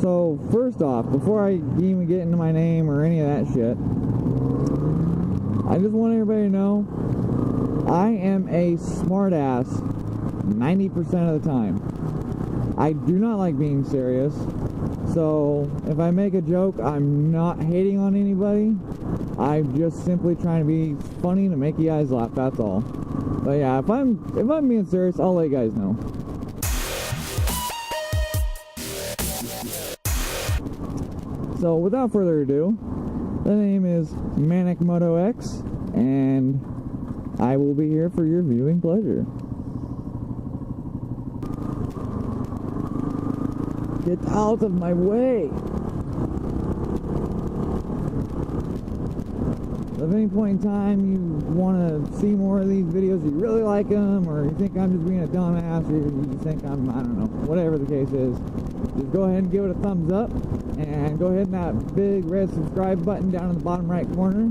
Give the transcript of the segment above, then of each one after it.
So, first off, before I even get into my name or any of that shit, I just want everybody to know I am a smartass 90% of the time. I do not like being serious. So, if I make a joke, I'm not hating on anybody. I'm just simply trying to be funny to make you guys laugh, that's all. But yeah, if I'm being serious, I'll let you guys know. So, without further ado, the name is Manic Moto X, and I will be here for your viewing pleasure. Get out of my way! If at any point in time you want to see more of these videos, you really like them, or you think I'm just being a dumbass, or you think I'm, I don't know, whatever the case is, just go ahead and give it a thumbs up, and go ahead and that big red subscribe button down in the bottom right corner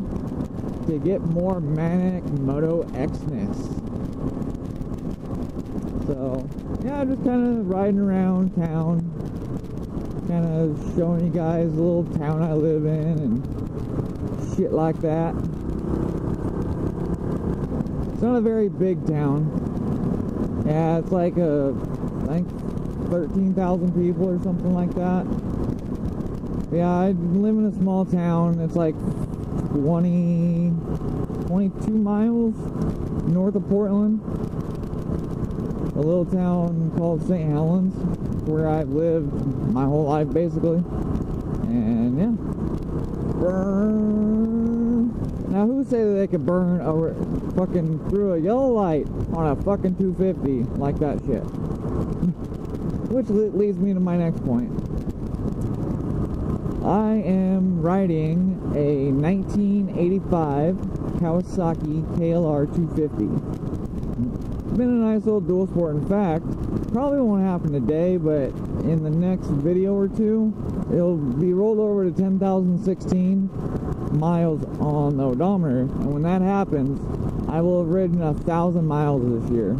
to get more Manic Moto X-ness. So, yeah, just kind of riding around town, kind of showing you guys the little town I live in and shit like that. It's not a very big town. Yeah, it's like I think 13,000 people or something like that. Yeah, I live in a small town. It's like 22 miles north of Portland. A little town called St. Helens, where I've lived my whole life basically. And yeah. Burn. Now who say that they could burn fucking through a yellow light on a fucking 250 like that shit? Which leads me to my next point. I am riding a 1985 Kawasaki KLR 250. It's been a nice little dual sport. In fact, probably won't happen today, but in the next video or two, it'll be rolled over to 10,016 miles on the odometer, and when that happens, I will have ridden 1,000 miles this year.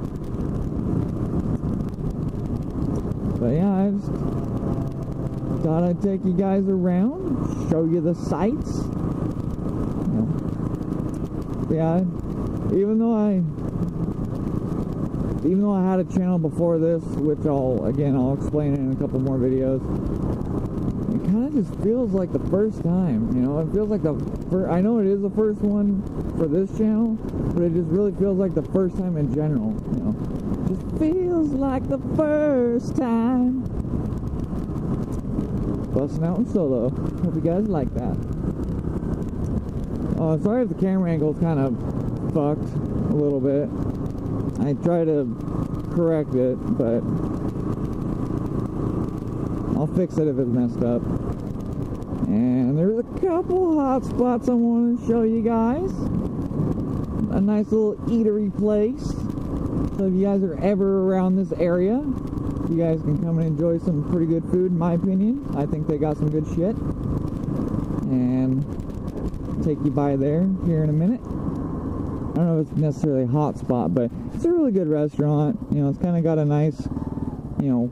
But yeah, I just thought I'd take you guys around, show you the sights. Yeah, even though I had a channel before this, which I'll explain in a couple more videos, it kind of just feels like the first time, you know. It feels like I know it is the first one for this channel, but it just really feels like the first time in general, you know. It just feels like the first time. Busting out in solo. Hope you guys like that. Sorry if the camera angle's kind of fucked a little bit. I try to correct it, but I'll fix it if it's messed up. And there's a couple hot spots I want to show you guys. A nice little eatery place. So if you guys are ever around this area, you guys can come and enjoy some pretty good food, in my opinion. I think they got some good shit. And take you by there here in a minute. I don't know if it's necessarily a hot spot, but it's a really good restaurant. You know, it's kind of got a nice, you know,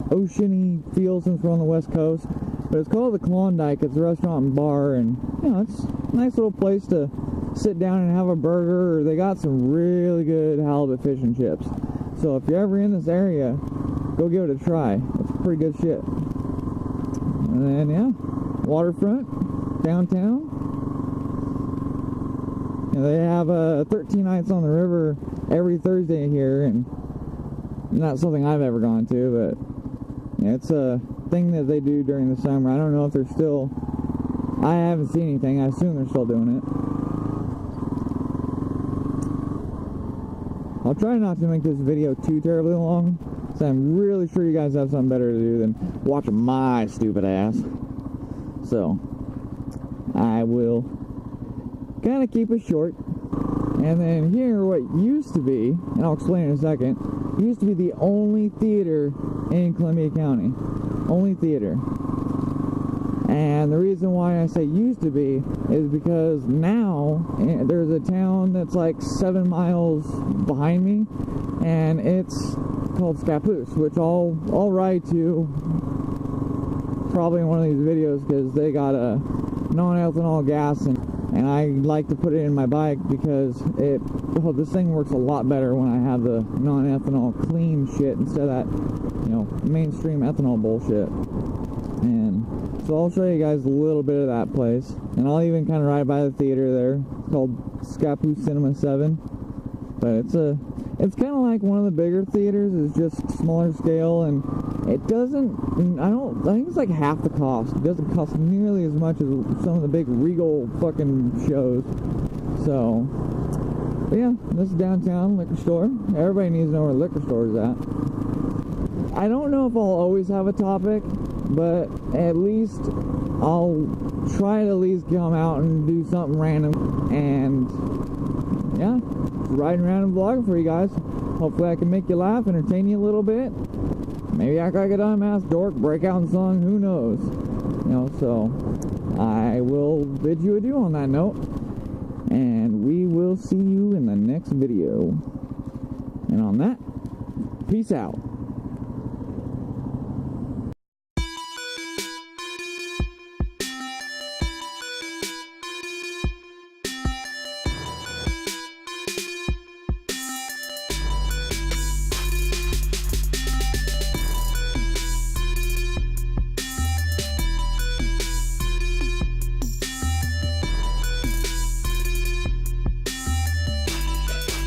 oceany feel since we're on the West Coast. But it's called the Klondike. It's a restaurant and bar, and you know, it's a nice little place to sit down and have a burger. Or they got some really good halibut fish and chips. So if you're ever in this area, go give it a try. It's pretty good shit. And then yeah, waterfront, downtown. They have 13 nights on the river every Thursday here, and not something I've ever gone to, but yeah, it's a thing that they do during the summer. I don't know if they're still, I haven't seen anything. I assume they're still doing it. I'll try not to make this video too terribly long, so I'm really sure you guys have something better to do than watching my stupid ass. So, I will kind of keep it short. And then here, what used to be, and I'll explain in a second, used to be the only theater in Columbia County. Only theater. And the reason why I say used to be is because now there's a town that's like 7 miles behind me, and it's called Scappoose, which I'll ride to probably in one of these videos because they got a non-ethanol gas, and I like to put it in my bike because this thing works a lot better when I have the non-ethanol clean shit instead of that, you know, mainstream ethanol bullshit. And so I'll show you guys a little bit of that place, and I'll even kind of ride by the theater there. It's called Scapoo Cinema 7, but it's kind of like one of the bigger theaters. It's just smaller scale, and it doesn't, I think it's like half the cost. It doesn't cost nearly as much as some of the big Regal fucking shows. So, but yeah, this is downtown liquor store. Everybody needs to know where a liquor store is at. I don't know if I'll always have a topic, but at least I'll try to at least come out and do something random. And yeah, riding around and vlogging for you guys. Hopefully I can make you laugh, entertain you a little bit. Maybe act like a dumbass dork, break out in song, who knows? You know, so I will bid you adieu on that note, and we will see you in the next video. And on that, peace out.